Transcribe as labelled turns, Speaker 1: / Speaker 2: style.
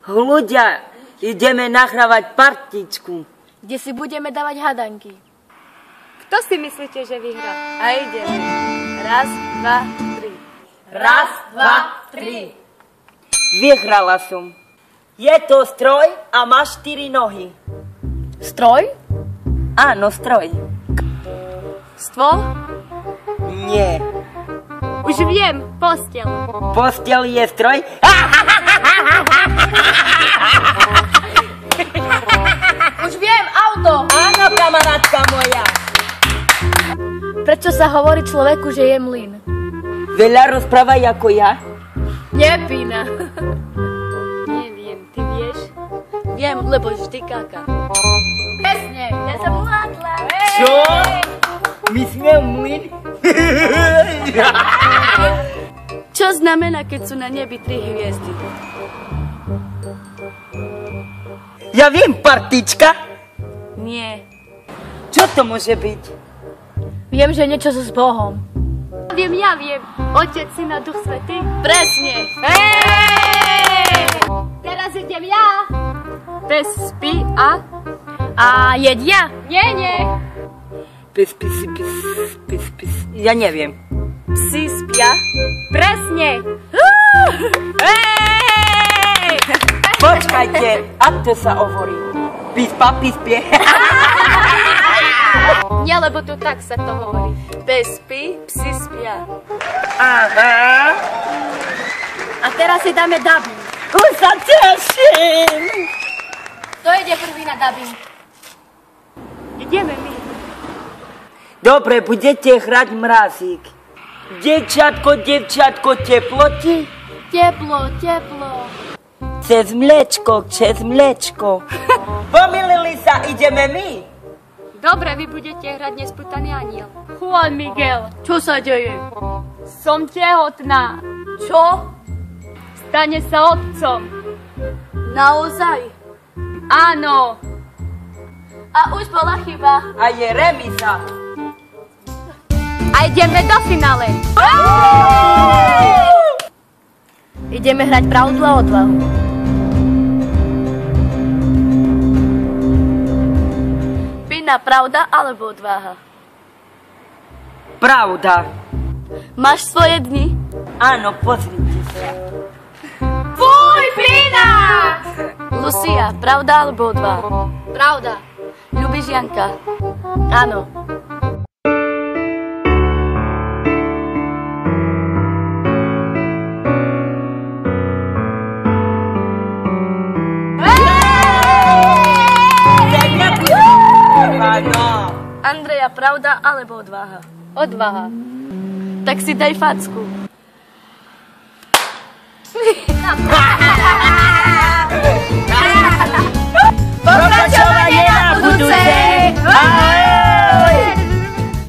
Speaker 1: Ľudia, ideme nahrávať partičku.
Speaker 2: Kde si budeme dávať hadanky.
Speaker 3: Kto si myslíte, že vyhrá?
Speaker 2: A ideme. Raz, dva, tri.
Speaker 1: Raz, dva, tri. Vyhrala som. Je to stroj a má 4 nohy.
Speaker 2: Stroj?
Speaker 1: Áno, stroj.
Speaker 2: Stôl?
Speaker 1: Nie.
Speaker 3: Už viem, posteľ.
Speaker 1: Posteľ je stroj?
Speaker 2: Už viem, auto.
Speaker 1: Áno, kamarátka moja.
Speaker 2: Prečo sa hovorí človeku, že je mlyn?
Speaker 1: Veľa rozprávaj ako ja.
Speaker 2: Nepína.
Speaker 3: Neviem, ty vieš?
Speaker 2: Viem, lebo vždy káka. Presne, ja som mladla.
Speaker 1: Čo? My sme mlyn?
Speaker 2: Čo znamená, keď sú na nebi 3 hviezdy?
Speaker 1: Ja viem, partička.
Speaker 2: Nie.
Speaker 1: Čo to môže byť?
Speaker 2: Viem, že niečo so s Bohom.
Speaker 3: Ja viem. Otec, Syn a Duch Svätý.
Speaker 2: Presne.
Speaker 3: Teraz idem ja. Pes spí a...
Speaker 2: A jedia?
Speaker 3: Nie.
Speaker 1: Pis. Ja neviem.
Speaker 2: Psi spia?
Speaker 3: Presne.
Speaker 1: Počkajte, ako to sa hovorí? Pis, pie.
Speaker 3: Nie, lebo to tak sa to hovorí.
Speaker 2: Pes spí, psi spia.
Speaker 1: Aha.
Speaker 2: A teraz si dáme dubbing.
Speaker 1: Už sa teším.
Speaker 2: Kto ide prvý na dubbing?
Speaker 3: Ideme my.
Speaker 1: Dobre, budete hrať mrazík. Devčatko, teplo ti?
Speaker 2: Teplo.
Speaker 1: Cez mlečko. Pomýlili sa, ideme my.
Speaker 3: Dobre, vy budete hrať Nespútaný anjel.
Speaker 2: Juan Miguel, čo sa deje?
Speaker 3: Som tehotná.
Speaker 2: Čo?
Speaker 3: Stane sa otcom.
Speaker 2: Naozaj?
Speaker 3: Áno.
Speaker 2: A už bola chyba.
Speaker 1: A je remíza.
Speaker 3: A ideme do finále.
Speaker 2: Ideme hrať pravdu a odvahu. Pina, pravda alebo odvaha?
Speaker 1: Pravda.
Speaker 2: Máš svoje dni?
Speaker 1: Áno, pozrite sa.
Speaker 3: Fuj, Pina!
Speaker 2: Lucia, pravda alebo odvaha?
Speaker 3: Pravda.
Speaker 2: Ľubíš Janka? Áno. Andreja, pravda alebo odvaha?
Speaker 3: Odvaha.
Speaker 2: Tak si daj facku.